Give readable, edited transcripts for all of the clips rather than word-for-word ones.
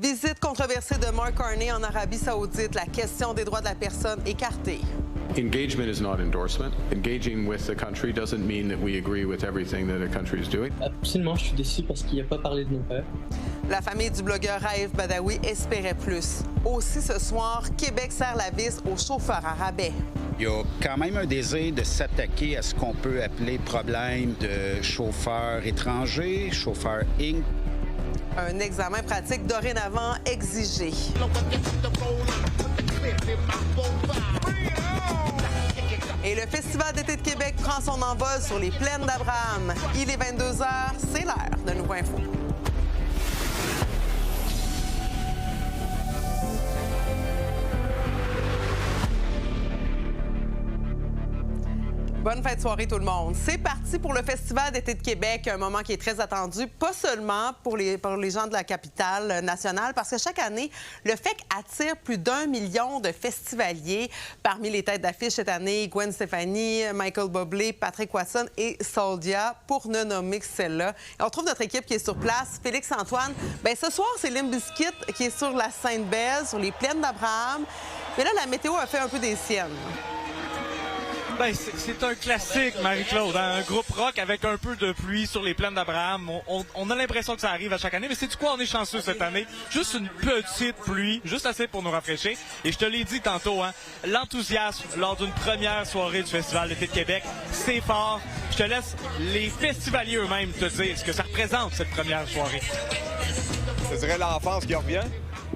Visite controversée de Mark Carney en Arabie Saoudite. La question des droits de la personne écartée. Engagement is not endorsement. Engaging with the country doesn't mean that we agree with everything that a country is doing. Absolument, je suis déçu parce qu'il n'a pas parlé de nos pères. La famille du blogueur Raif Badawi espérait plus. Aussi ce soir, Québec serre la vis aux chauffeurs à rabais. Il y a quand même un désir de s'attaquer à ce qu'on peut appeler problème de chauffeurs étrangers, chauffeurs Inc. Un examen pratique dorénavant exigé. Et le Festival d'été de Québec prend son envol sur les plaines d'Abraham. Il est 22h, c'est l'heure de Nouveau Info. Bonne fin de soirée tout le monde. C'est parti pour le Festival d'été de Québec, un moment qui est très attendu, pas seulement pour les gens de la capitale nationale, parce que chaque année, le FEC attire plus d'1 million de festivaliers. Parmi les têtes d'affiche cette année, Gwen Stefani, Michael Bublé, Patrick Watson et Soldia, pour ne nommer que celle-là. Et on trouve notre équipe qui est sur place. Félix-Antoine, bien ce soir, c'est Limp Bizkit qui est sur la Sainte-Belle, sur les plaines d'Abraham. Mais là, la météo a fait un peu des siennes. Ben, c'est un classique, Marie-Claude. Hein? Un groupe rock avec un peu de pluie sur les plaines d'Abraham. On a l'impression que ça arrive à chaque année, mais c'est du quoi? On est chanceux cette année. Juste une petite pluie, juste assez pour nous rafraîchir. Et je te l'ai dit tantôt, hein, l'enthousiasme lors d'une première soirée du Festival d'été de Québec, c'est fort. Je te laisse les festivaliers eux-mêmes te dire ce que ça représente, cette première soirée. Je dirais l'enfance qui revient.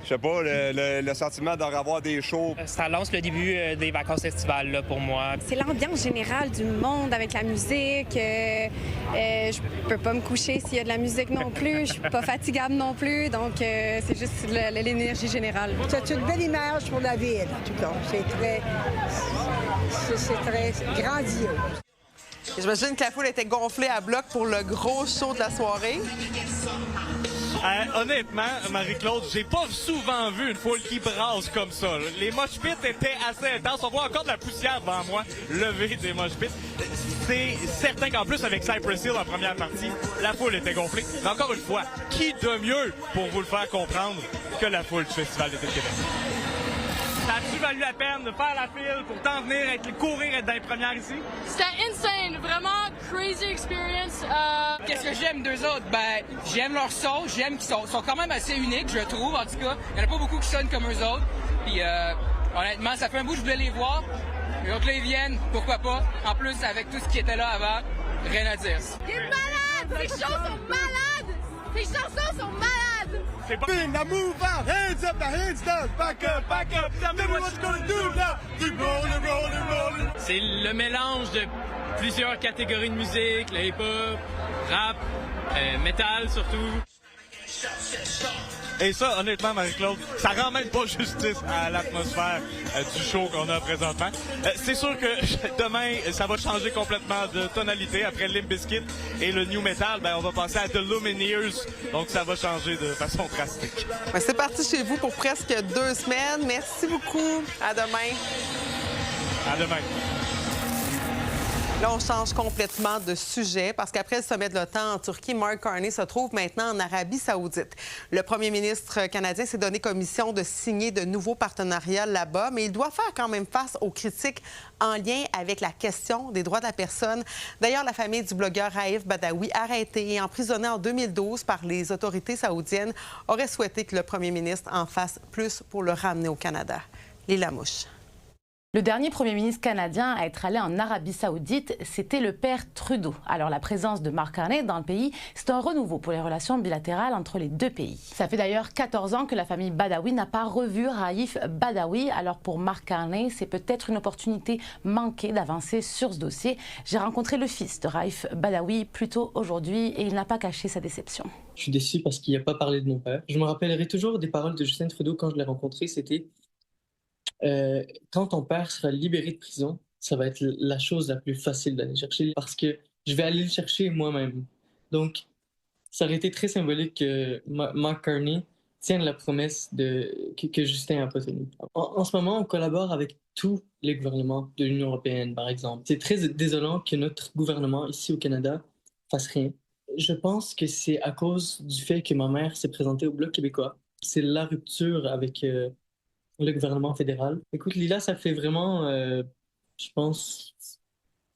Je sais pas, le sentiment de revoir des shows. Ça lance le début des vacances estivales là, pour moi. C'est l'ambiance générale du monde avec la musique. Je peux pas me coucher s'il y a de la musique non plus. Je suis pas fatigable non plus. Donc, c'est juste l'énergie générale. C'est une belle image pour la ville, en tout cas. C'est très grandiose. J'imagine que la foule était gonflée à bloc pour le gros show de la soirée. Honnêtement, Marie-Claude, j'ai pas souvent vu une foule qui brasse comme ça. Les mosh pits étaient assez intenses. On voit encore de la poussière devant moi lever des mosh pits. C'est certain qu'en plus, avec Cypress Hill en première partie, la foule était gonflée. Mais encore une fois, qui de mieux pour vous le faire comprendre que la foule du Festival d'été de Québec? Ça a-tu valu la peine de faire la file pour t'en venir, courir, être dans les premières ici? C'était insane, vraiment crazy experience. Qu'est-ce que j'aime d'eux autres? Ben, j'aime leur son, j'aime qu'ils sont quand même assez uniques, je trouve, en tout cas. Il n'y en a pas beaucoup qui sonnent comme eux autres. Puis, honnêtement, ça fait un bout que je voulais les voir. Donc là, ils viennent, pourquoi pas. En plus, avec tout ce qui était là avant, rien à dire. Il est malade! Ces shows sont malades! Ces chansons sont malades! C'est pas... Now move out, hands up, the hands down, back up, tell me what you gonna do now. Keep rolling, rolling, rolling. C'est le mélange de plusieurs catégories de musique, le hip-hop, rap, métal surtout. Et ça, honnêtement, Marie-Claude, ça rend même pas justice à l'atmosphère du show qu'on a présentement. C'est sûr que demain, ça va changer complètement de tonalité. Après Limp Bizkit et le new metal, ben, on va passer à The Lumineers. Donc, ça va changer de façon drastique. Ben, c'est parti chez vous pour presque 2 semaines. Merci beaucoup. À demain. À demain. Là, on change complètement de sujet parce qu'après le sommet de l'OTAN en Turquie, Mark Carney se trouve maintenant en Arabie Saoudite. Le premier ministre canadien s'est donné commission de signer de nouveaux partenariats là-bas, mais il doit faire quand même face aux critiques en lien avec la question des droits de la personne. D'ailleurs, la famille du blogueur Raif Badawi, arrêté et emprisonné en 2012 par les autorités saoudiennes, aurait souhaité que le premier ministre en fasse plus pour le ramener au Canada. Lila Mouche. Le dernier premier ministre canadien à être allé en Arabie Saoudite, c'était le père Trudeau. Alors la présence de Mark Carney dans le pays, c'est un renouveau pour les relations bilatérales entre les deux pays. Ça fait d'ailleurs 14 ans que la famille Badawi n'a pas revu Raif Badawi. Alors pour Mark Carney, c'est peut-être une opportunité manquée d'avancer sur ce dossier. J'ai rencontré le fils de Raif Badawi plus tôt aujourd'hui et il n'a pas caché sa déception. Je suis déçu parce qu'il n'a pas parlé de mon père. Je me rappellerai toujours des paroles de Justin Trudeau quand je l'ai rencontré, c'était quand ton père sera libéré de prison, ça va être la chose la plus facile d'aller chercher parce que je vais aller le chercher moi-même. Donc, ça aurait été très symbolique que Mark Carney tienne la promesse que Justin n'a pas tenue. En ce moment, on collabore avec tous les gouvernements de l'Union européenne, par exemple. C'est très désolant que notre gouvernement, ici au Canada, fasse rien. Je pense que c'est à cause du fait que ma mère s'est présentée au Bloc québécois c'est la rupture avec le gouvernement fédéral. Écoute, Lila, ça fait vraiment, je pense,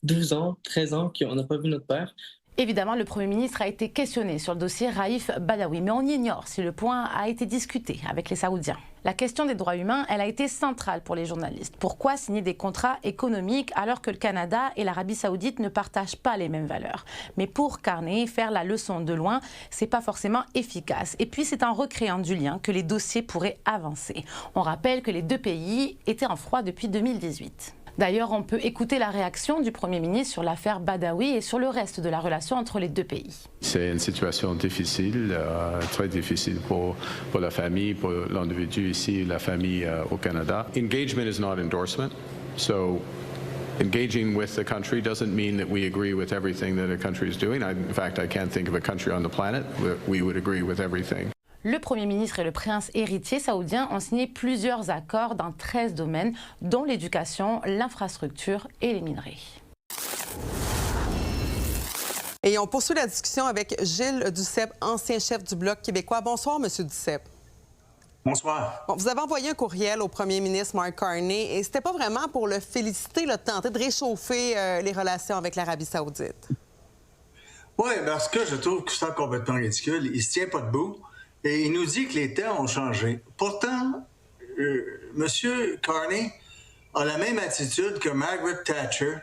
12 ans, 13 ans qu'on n'a pas vu notre père. Évidemment, le Premier ministre a été questionné sur le dossier Raif Badawi, mais on ignore si le point a été discuté avec les Saoudiens. La question des droits humains, elle a été centrale pour les journalistes. Pourquoi signer des contrats économiques alors que le Canada et l'Arabie Saoudite ne partagent pas les mêmes valeurs? Mais pour Carney, faire la leçon de loin, c'est pas forcément efficace. Et puis c'est en recréant du lien que les dossiers pourraient avancer. On rappelle que les deux pays étaient en froid depuis 2018. D'ailleurs, on peut écouter la réaction du Premier ministre sur l'affaire Badawi et sur le reste de la relation entre les deux pays. C'est une situation difficile, très difficile pour la famille, pour l'individu ici, la famille au Canada. Engagement is not endorsement. So engaging with the country doesn't mean that we agree with everything that a country is doing. In fact, I can't think of a country on the planet where we would agree with everything. Le Premier ministre et le prince héritier saoudien ont signé plusieurs accords dans 13 domaines, dont l'éducation, l'infrastructure et les minerais. Et on poursuit la discussion avec Gilles Duceppe, ancien chef du Bloc québécois. Bonsoir, M. Duceppe. Bonsoir. Bon, vous avez envoyé un courriel au premier ministre Mark Carney et c'était pas vraiment pour le féliciter, là, de tenter de réchauffer les relations avec l'Arabie saoudite. Oui, parce que je trouve que c'est complètement ridicule. Il se tient pas debout. Et il nous dit que les temps ont changé. Pourtant, M. Carney a la même attitude que Margaret Thatcher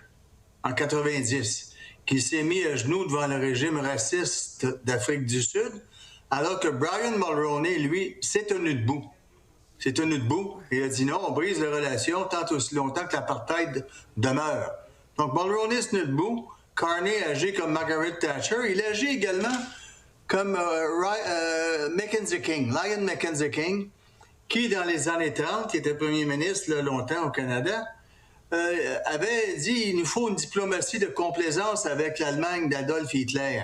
en 90, qui s'est mis à genoux devant le régime raciste d'Afrique du Sud, alors que Brian Mulroney, lui, s'est tenu debout. S'est tenu debout et a dit non, on brise les relations tant aussi longtemps que l'apartheid demeure. Donc Mulroney s'est tenu debout, Carney agit comme Margaret Thatcher, il agit également comme Mackenzie King, Lion Mackenzie King, qui, dans les années 30, qui était premier ministre là, longtemps au Canada, avait dit qu'il nous faut une diplomatie de complaisance avec l'Allemagne d'Adolf Hitler.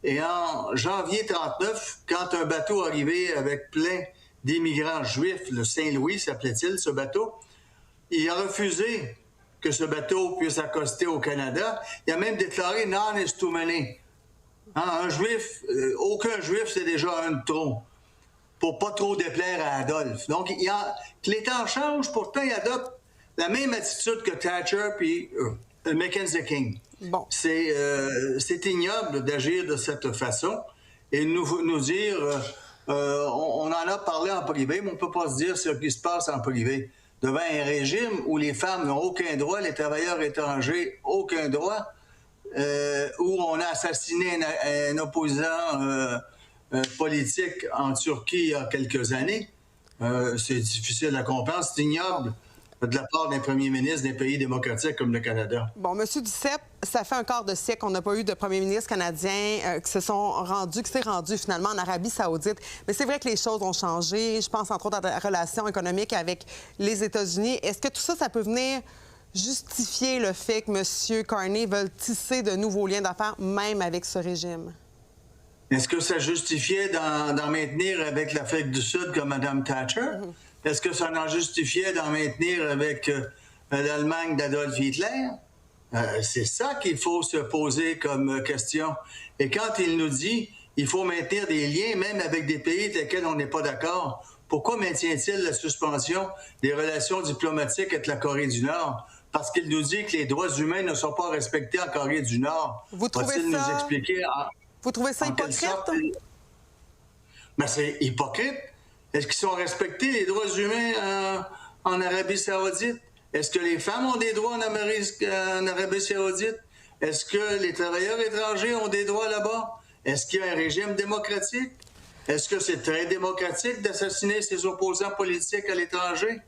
Et en janvier 1939, quand un bateau arrivait avec plein d'immigrants juifs, le Saint-Louis s'appelait-il, ce bateau, il a refusé que ce bateau puisse accoster au Canada. Il a même déclaré « non is too many ». Un juif, aucun juif, c'est déjà un de trop, pour pas trop déplaire à Adolphe. Donc, les temps changent, pourtant, il adopte la même attitude que Thatcher puis Mackenzie King. Bon. C'est ignoble d'agir de cette façon et nous dire, on en a parlé en privé, mais on ne peut pas se dire ce qui se passe en privé. Devant un régime où les femmes n'ont aucun droit, les travailleurs étrangers, aucun droit, où on a assassiné un opposant politique en Turquie il y a quelques années. C'est difficile à comprendre, c'est ignoble de la part d'un premier ministre des pays démocratiques comme le Canada. Bon, M. Duceppe, ça fait un quart de siècle qu'on n'a pas eu de premier ministre canadien qui s'est rendu finalement en Arabie saoudite. Mais c'est vrai que les choses ont changé. Je pense entre autres à la relation économique avec les États-Unis. Est-ce que tout ça, ça peut venir justifier le fait que M. Carney veuille tisser de nouveaux liens d'affaires, même avec ce régime? Est-ce que ça justifiait d'en maintenir avec l'Afrique du Sud comme Mme Thatcher? Mm-hmm. Est-ce que ça en justifiait d'en maintenir avec l'Allemagne d'Adolf Hitler? C'est ça qu'il faut se poser comme question. Et quand il nous dit qu'il faut maintenir des liens même avec des pays avec lesquels on n'est pas d'accord, pourquoi maintient-il la suspension des relations diplomatiques avec la Corée du Nord? Parce qu'il nous dit que les droits humains ne sont pas respectés en Corée du Nord. Vous trouvez ça... nous expliquer Vous trouvez ça hypocrite? Mais c'est hypocrite. Est-ce qu'ils sont respectés, les droits humains en Arabie saoudite? Est-ce que les femmes ont des droits en Arabie saoudite? Est-ce que les travailleurs étrangers ont des droits là-bas? Est-ce qu'il y a un régime démocratique? Est-ce que c'est très démocratique d'assassiner ses opposants politiques à l'étranger?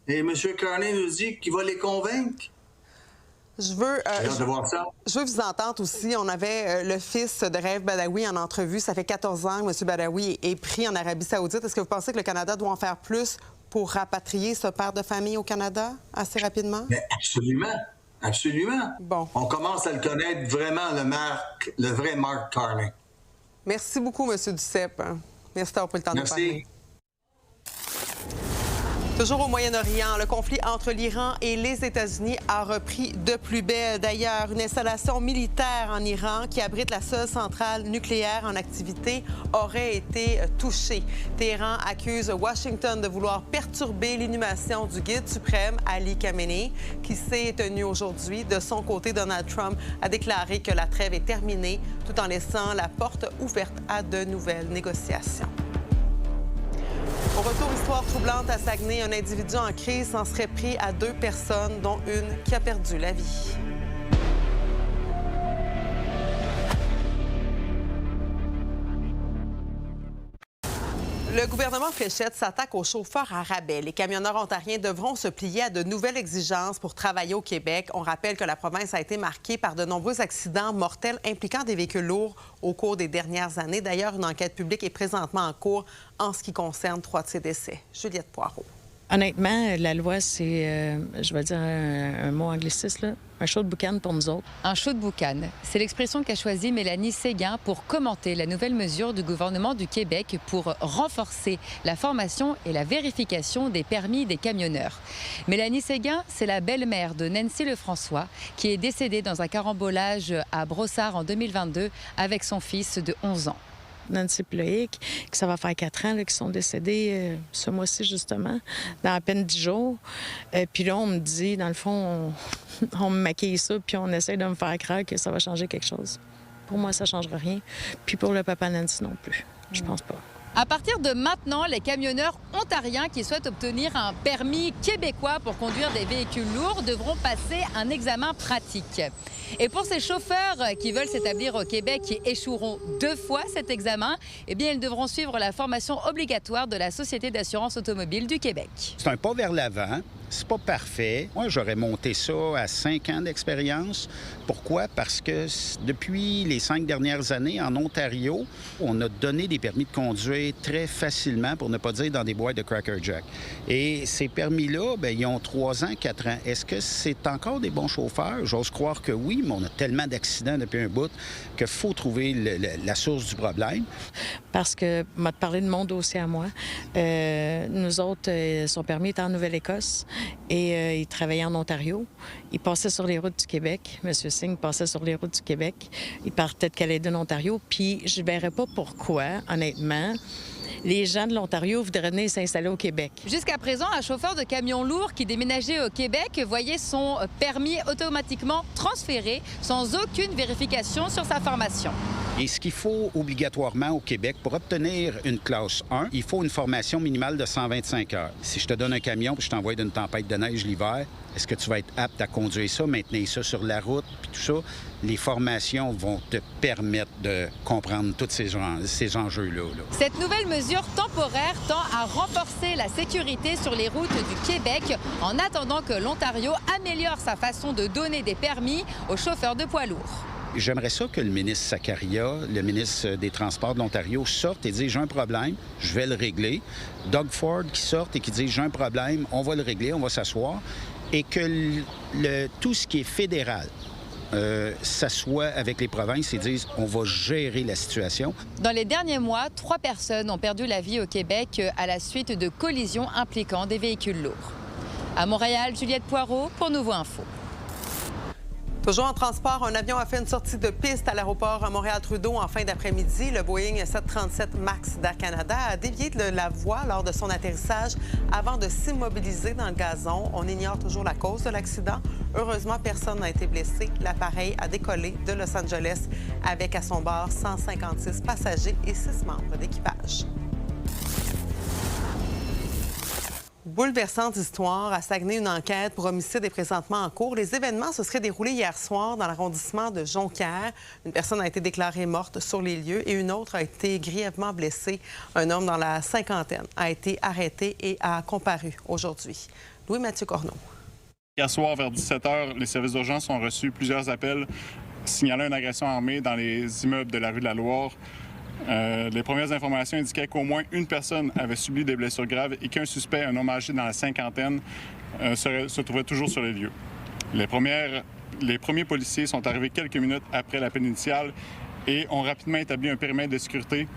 Et M. Carney nous dit qu'il va les convaincre. Je veux vous entendre aussi. On avait le fils de Raif Badawi en entrevue. Ça fait 14 ans que M. Badawi est pris en Arabie saoudite. Est-ce que vous pensez que le Canada doit en faire plus pour rapatrier ce père de famille au Canada assez rapidement? Mais absolument. Absolument. Bon. On commence à le connaître vraiment, le vrai Mark Carney. Merci beaucoup, M. Duceppe. Merci d'avoir pris le temps de parler. Merci. Toujours au Moyen-Orient, le conflit entre l'Iran et les États-Unis a repris de plus belle. D'ailleurs, une installation militaire en Iran qui abrite la seule centrale nucléaire en activité aurait été touchée. Téhéran accuse Washington de vouloir perturber l'inhumation du guide suprême Ali Khamenei, qui s'est tenu aujourd'hui. De son côté, Donald Trump a déclaré que la trêve est terminée, tout en laissant la porte ouverte à de nouvelles négociations. Au retour, histoire troublante à Saguenay, un individu en crise s'en serait pris à 2 personnes, dont une qui a perdu la vie. Le gouvernement Fréchette s'attaque aux chauffeurs à rabais. Les camionneurs ontariens devront se plier à de nouvelles exigences pour travailler au Québec. On rappelle que la province a été marquée par de nombreux accidents mortels impliquant des véhicules lourds au cours des dernières années. D'ailleurs, une enquête publique est présentement en cours en ce qui concerne 3 de ces décès. Juliette Poirot. Honnêtement, la loi, c'est, je vais dire un mot angliciste, là, un show de boucan pour nous autres. Un show de boucan, c'est l'expression qu'a choisie Mélanie Séguin pour commenter la nouvelle mesure du gouvernement du Québec pour renforcer la formation et la vérification des permis des camionneurs. Mélanie Séguin, c'est la belle-mère de Nancy Lefrançois, qui est décédée dans un carambolage à Brossard en 2022 avec son fils de 11 ans. Nancy et Loïc, que ça va faire 4 ans là, qui sont décédés ce mois-ci, justement, dans à peine 10 jours. Puis là, on me dit, dans le fond, on me maquille ça, puis on essaie de me faire croire que ça va changer quelque chose. Pour moi, ça ne changera rien. Puis pour le papa Nancy non plus. Je pense pas. À partir de maintenant, les camionneurs ontariens qui souhaitent obtenir un permis québécois pour conduire des véhicules lourds devront passer un examen pratique. Et pour ces chauffeurs qui veulent s'établir au Québec et échoueront 2 fois cet examen, eh bien, ils devront suivre la formation obligatoire de la Société d'assurance automobile du Québec. C'est un pas vers l'avant. C'est pas parfait. Moi, j'aurais monté ça à 5 ans d'expérience. Pourquoi? Parce que depuis les 5 dernières années, en Ontario, on a donné des permis de conduire très facilement, pour ne pas dire dans des boîtes de Cracker Jack. Et ces permis-là, bien, ils ont 3 ans, 4 ans. Est-ce que c'est encore des bons chauffeurs? J'ose croire que oui, mais on a tellement d'accidents depuis un bout qu'il faut trouver la source du problème. Parce que, m'a parlé de mon dossier à moi. Nous autres, son permis est en Nouvelle-Écosse. Et il travaillait en Ontario. Il passait sur les routes du Québec. M. Singh passait sur les routes du Québec. Il partait de Caledon, Ontario. Puis je ne verrais pas pourquoi, honnêtement, les gens de l'Ontario voudraient venir s'installer au Québec. Jusqu'à présent, un chauffeur de camion lourd qui déménageait au Québec voyait son permis automatiquement transféré sans aucune vérification sur sa formation. Et ce qu'il faut obligatoirement au Québec, pour obtenir une classe 1, il faut une formation minimale de 125 heures. Si je te donne un camion et je t'envoie d'une tempête de neige l'hiver, est-ce que tu vas être apte à conduire ça, maintenir ça sur la route, puis tout ça? Les formations vont te permettre de comprendre tous ces enjeux-là. Cette nouvelle mesure temporaire tend à renforcer la sécurité sur les routes du Québec en attendant que l'Ontario améliore sa façon de donner des permis aux chauffeurs de poids lourds. J'aimerais ça que le ministre Sakaria, le ministre des Transports de l'Ontario, sorte et dise « j'ai un problème, je vais le régler ». Doug Ford qui sorte et qui dit « j'ai un problème, on va le régler, on va s'asseoir ». Et que tout ce qui est fédéral s'assoit avec les provinces et disent « on va gérer la situation ». Dans les derniers mois, 3 personnes ont perdu la vie au Québec à la suite de collisions impliquant des véhicules lourds. À Montréal, Juliette Poirot pour Nouveau Info. Toujours en transport, un avion a fait une sortie de piste à l'aéroport Montréal-Trudeau en fin d'après-midi. Le Boeing 737 MAX d'Air Canada a dévié de la voie lors de son atterrissage avant de s'immobiliser dans le gazon. On ignore toujours la cause de l'accident. Heureusement, personne n'a été blessé. L'appareil a décollé de Los Angeles avec à son bord 156 passagers et 6 membres d'équipage. Bouleversante histoire. À Saguenay, une enquête pour homicide est présentement en cours. Les événements se seraient déroulés hier soir dans l'arrondissement de Jonquière. Une personne a été déclarée morte sur les lieux et une autre a été grièvement blessée. Un homme dans la cinquantaine a été arrêté et a comparu aujourd'hui. Louis-Mathieu Corneau. Hier soir, vers 17 h, les services d'urgence ont reçu plusieurs appels signalant une agression armée dans les immeubles de la rue de la Loire. Les premières informations indiquaient qu'au moins une personne avait subi des blessures graves et qu'un suspect, un homme âgé dans la cinquantaine, se trouvait toujours sur les lieux. Les premiers policiers sont arrivés quelques minutes après l'appel initial et ont rapidement établi un périmètre de sécurité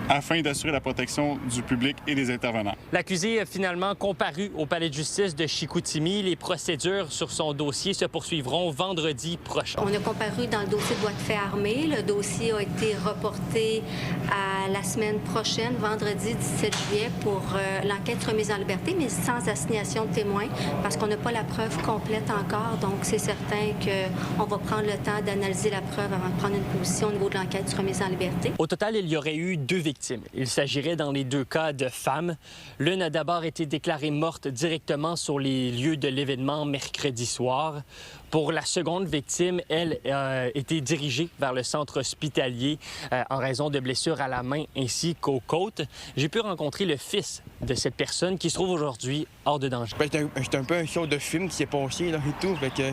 afin d'assurer la protection du public et des intervenants. L'accusé a finalement comparu au palais de justice de Chicoutimi. Les procédures sur son dossier se poursuivront vendredi prochain. On a comparu dans le dossier de voies de fait armées. Le dossier a été reporté à la semaine prochaine, vendredi 17 juillet, pour l'enquête sur remise en liberté, mais sans assignation de témoins, parce qu'on n'a pas la preuve complète encore. Donc, c'est certain qu'on va prendre le temps d'analyser la preuve avant de prendre une position au niveau de l'enquête sur remise en liberté. Au total, il y aurait eu 2 victimes. Il s'agirait dans les 2 cas de femmes. L'une a d'abord été déclarée morte directement sur les lieux de l'événement mercredi soir. Pour la seconde victime, elle a été dirigée vers le centre hospitalier en raison de blessures à la main ainsi qu'aux côtes. J'ai pu rencontrer le fils de cette personne qui se trouve aujourd'hui hors de danger. C'est un peu un show de film qui s'est passé là, et tout. Fait que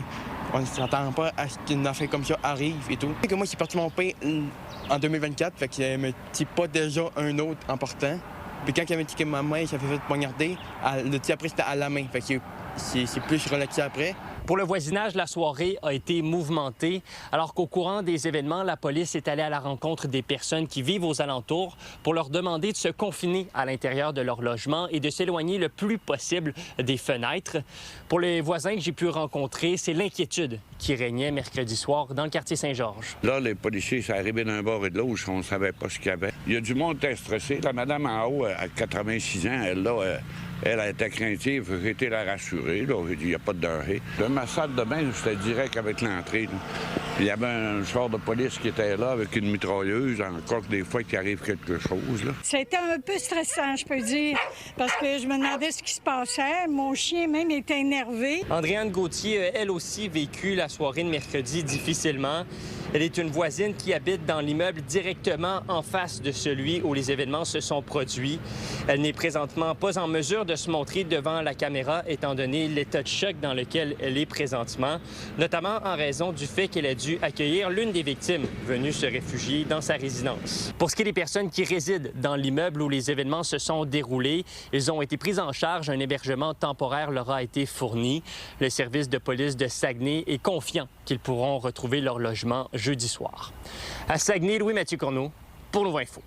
on ne s'attend pas à ce qu'une affaire comme ça arrive et tout. Que moi, j'ai perdu mon père en 2024, fait que je me dis pas déjà un autre important. Puis quand il m'a dit que ma main s'est fait poignarder, le tir après, c'était à la main. Fait que c'est plus relaxé après. Pour le voisinage, la soirée a été mouvementée, alors qu'au courant des événements, la police est allée à la rencontre des personnes qui vivent aux alentours pour leur demander de se confiner à l'intérieur de leur logement et de s'éloigner le plus possible des fenêtres. Pour les voisins que j'ai pu rencontrer, c'est l'inquiétude qui régnait mercredi soir dans le quartier Saint-Georges. Là, les policiers, ça arrivait d'un bord et de l'autre, on ne savait pas ce qu'il y avait. Il y a du monde qui était stressé. La madame en haut, à 86 ans, elle était craintive, j'ai été la rassurer. J'ai dit, il n'y a pas de danger. De ma salle de bain, j'étais direct avec l'entrée. Il y avait un char de police qui était là avec une mitrailleuse, encore que des fois qu'il arrive quelque chose. Ça a été un peu stressant, je peux dire, parce que je me demandais ce qui se passait. Mon chien même était énervé. Andréane Gauthier a elle aussi vécu la soirée de mercredi difficilement. Elle est une voisine qui habite dans l'immeuble directement en face de celui où les événements se sont produits. Elle n'est présentement pas en mesure de se montrer devant la caméra étant donné l'état de choc dans lequel elle est présentement, notamment en raison du fait qu'elle a dû accueillir l'une des victimes venues se réfugier dans sa résidence. Pour ce qui est des personnes qui résident dans l'immeuble où les événements se sont déroulés, ils ont été pris en charge. Un hébergement temporaire leur a été fourni. Le service de police de Saguenay est confiant qu'ils pourront retrouver leur logement jeudi soir. À Saguenay, Louis-Mathieu Corneau pour Nouveau Info.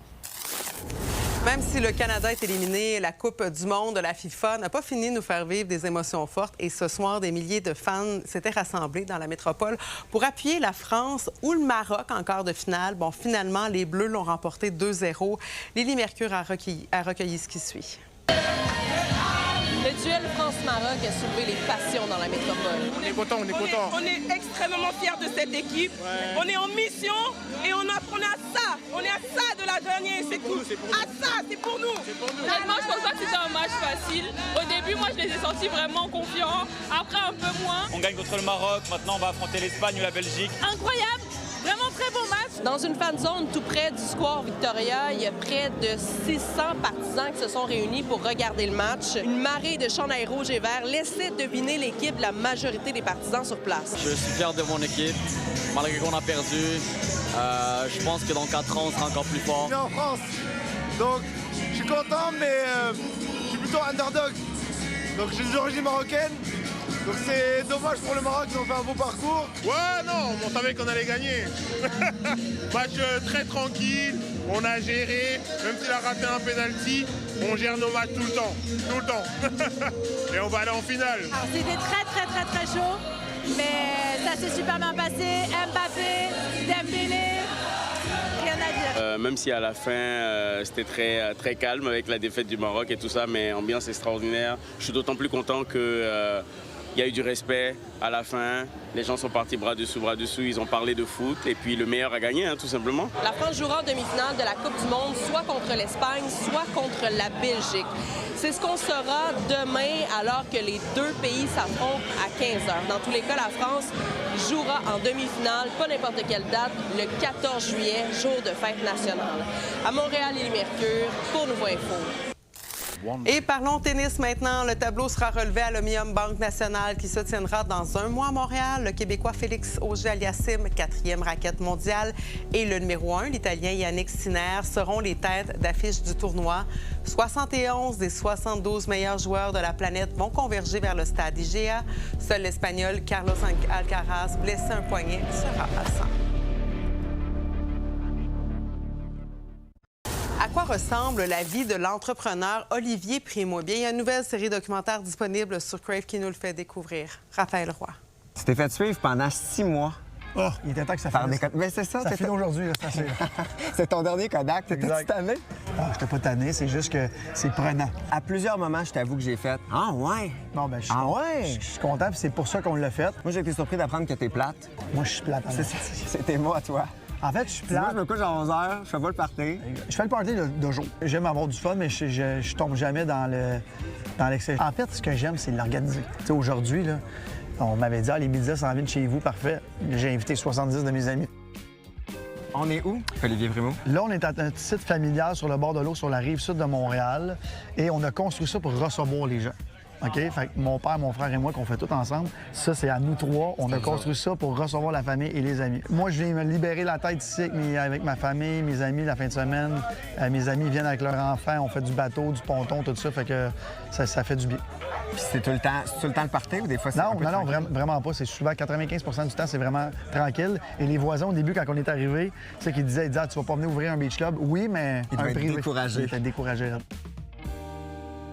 Même si le Canada est éliminé, la Coupe du monde de la FIFA n'a pas fini de nous faire vivre des émotions fortes. Et ce soir, des milliers de fans s'étaient rassemblés dans la métropole pour appuyer la France ou le Maroc en quart de finale. Bon, finalement, les Bleus l'ont remporté 2-0. Lily Mercure a recueilli ce qui suit. Le duel France-Maroc a soulevé les passions dans la métropole. On est content, on est content. On est extrêmement fiers de cette équipe. Ouais. On est en mission et on est à ça. On est à ça de la dernière. C'est tout. À ça, c'est pour nous. Honnêtement, je pense pas que c'était un match facile. Au début, moi, je les ai sentis vraiment confiants. Après, un peu moins. On gagne contre le Maroc. Maintenant, on va affronter l'Espagne ou la Belgique. Incroyable. Vraiment très beau match. Dans une fan zone tout près du Square Victoria, il y a près de 600 partisans qui se sont réunis pour regarder le match. Une marée de chandails rouges et verts laissait deviner l'équipe de la majorité des partisans sur place. Je suis fier de mon équipe, malgré qu'on a perdu. Je pense que dans 4 ans, on sera encore plus fort. Je suis en France, donc je suis content, mais je suis plutôt underdog. Donc j'ai des origines marocaines. Donc c'est dommage pour le Maroc, ils ont fait un beau parcours. Ouais, non, on savait qu'on allait gagner. Match très tranquille, on a géré, même s'il a raté un penalty, on gère nos matchs tout le temps. Et on va aller en finale. C'était très chaud, mais ça s'est super bien passé. Mbappé, Dembélé, rien à dire. Même si à la fin, c'était très calme avec la défaite du Maroc et tout ça, mais ambiance extraordinaire. Je suis d'autant plus content que... Il y a eu du respect à la fin. Les gens sont partis bras dessous. Ils ont parlé de foot. Et puis le meilleur a gagné, tout simplement. La France jouera en demi-finale de la Coupe du monde, soit contre l'Espagne, soit contre la Belgique. C'est ce qu'on saura demain, alors que les deux pays s'affrontent à 15h. Dans tous les cas, la France jouera en demi-finale, pas n'importe quelle date, le 14 juillet, jour de fête nationale. À Montréal, Lily Mercure, pour Nouveau Info. Et parlons tennis maintenant. Le tableau sera relevé à l'Omnium Banque Nationale qui se tiendra dans un mois à Montréal. Le Québécois Félix Auger-Aliassime, 4e raquette mondiale, et le numéro 1, l'Italien Yannick Sinner, seront les têtes d'affiche du tournoi. 71 des 72 meilleurs joueurs de la planète vont converger vers le stade IGA. Seul l'Espagnol Carlos Alcaraz, blessé un poignet, sera absent. À quoi ressemble la vie de l'entrepreneur Olivier Primo? Bien, il y a une nouvelle série documentaire disponible sur Crave qui nous le fait découvrir. Raphaël Roy. Tu t'es fait suivre pendant 6 mois. Oh, il était temps que ça finisse. Mais c'est ça. Ça finit aujourd'hui, c'est assez. C'est ton dernier Kodak. T'étais-tu tanné? Ah, j'étais pas tanné, c'est juste que c'est prenant. À plusieurs moments, je t'avoue que j'ai fait « Ah ouais? » Bon, ben, je suis content, puis c'est pour ça qu'on l'a fait. Moi, j'ai été surpris d'apprendre que t'es plate. Moi, je suis plate. C'était moi, toi. En fait, je suis plate. Moi, je me couche à 11 h, je fais pas le party. Je fais le party de jour. J'aime avoir du fun, mais je tombe jamais dans l'excès. En fait, ce que j'aime, c'est l'organiser. Tu sais, aujourd'hui, là, on m'avait dit, les pizzas s'en viennent chez vous, parfait. J'ai invité 70 de mes amis. On est où, Olivier Primo? Là, on est à un site familial sur le bord de l'eau, sur la rive sud de Montréal. Et on a construit ça pour recevoir les gens. OK? Fait que mon père, mon frère et moi, qu'on fait tout ensemble, ça, c'est à nous trois. On a construit ça pour recevoir la famille et les amis. Moi, je viens me libérer la tête ici avec ma famille, mes amis, la fin de semaine. Mes amis viennent avec leurs enfants, on fait du bateau, du ponton, tout ça. Fait que ça fait du bien. Puis c'est tout le temps le party ou des fois c'est Non, vraiment pas. C'est souvent 95 du temps, c'est vraiment tranquille. Et les voisins, au début, quand on est arrivé, c'est qu'ils disaient, tu vas pas venir ouvrir un beach club? Oui, mais ils devaient être découragés. Ils étaient découragés.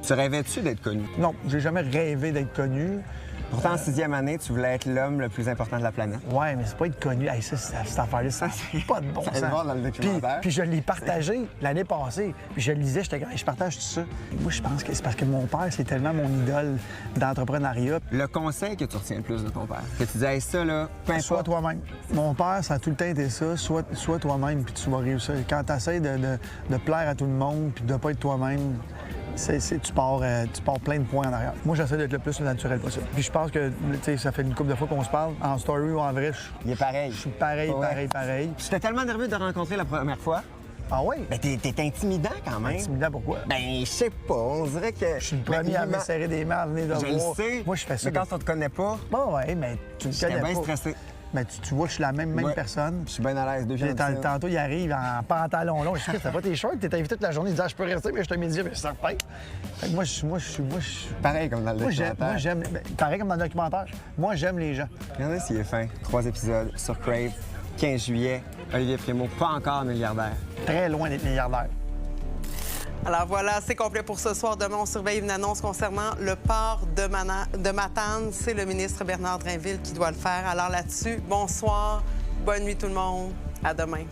Tu rêvais-tu d'être connu? Non, j'ai jamais rêvé d'être connu. Pourtant, en 6e année, tu voulais être l'homme le plus important de la planète. Ouais, mais c'est pas être connu. Hey, cette affaire-là, ça c'est pas de bon sens. Voir dans le documentaire. Puis je l'ai partagé l'année passée. Puis je le lisais, j'étais comme, je partage tout ça. Moi, je pense que c'est parce que mon père, c'est tellement mon idole d'entrepreneuriat. Le conseil que tu retiens le plus de ton père? Que tu disais, ça, là, peu importe. Sois toi-même. Mon père, ça a tout le temps été ça. Sois toi-même, puis tu vas réussir. Quand tu essaies de plaire à tout le monde, puis de pas être toi-même, tu pars plein de points en arrière. Moi, j'essaie d'être le plus naturel possible. Puis je pense que, tu sais, ça fait une couple de fois qu'on se parle, en story ou en vrai, il est pareil. Je suis pareil. Tu étais tellement nerveux de rencontrer la première fois. Ah oui? Ben, t'es intimidant quand même. Intimidant pourquoi? Ben, je sais pas. On dirait que. Je suis le premier à me serrer des mains, à venir de voir. Je le sais. Moi, je fais ça. Mais quand on te connaît pas. Bon, ouais, mais tu me connais pas. J'étais bien stressé. Mais tu vois, je suis la même personne. Je suis bien à l'aise. Tantôt, il arrive en pantalon long. Je dis, t'as pas tes shorts? T'es invité toute la journée. Il dit, je peux rester, mais je te médire, mais ça repère. Moi, je suis. Pareil comme dans le documentaire. Moi, j'aime. Pareil comme dans le documentaire. Moi, j'aime les gens. Regardez s'il est fin. 3 épisodes sur Crave, 15 juillet. Matane Primo, pas encore milliardaire. Très loin d'être milliardaire. Alors voilà, c'est complet pour ce soir. Demain, on surveille une annonce concernant le port de Matane. C'est le ministre Bernard Drinville qui doit le faire. Alors là-dessus, bonsoir, bonne nuit tout le monde. À demain.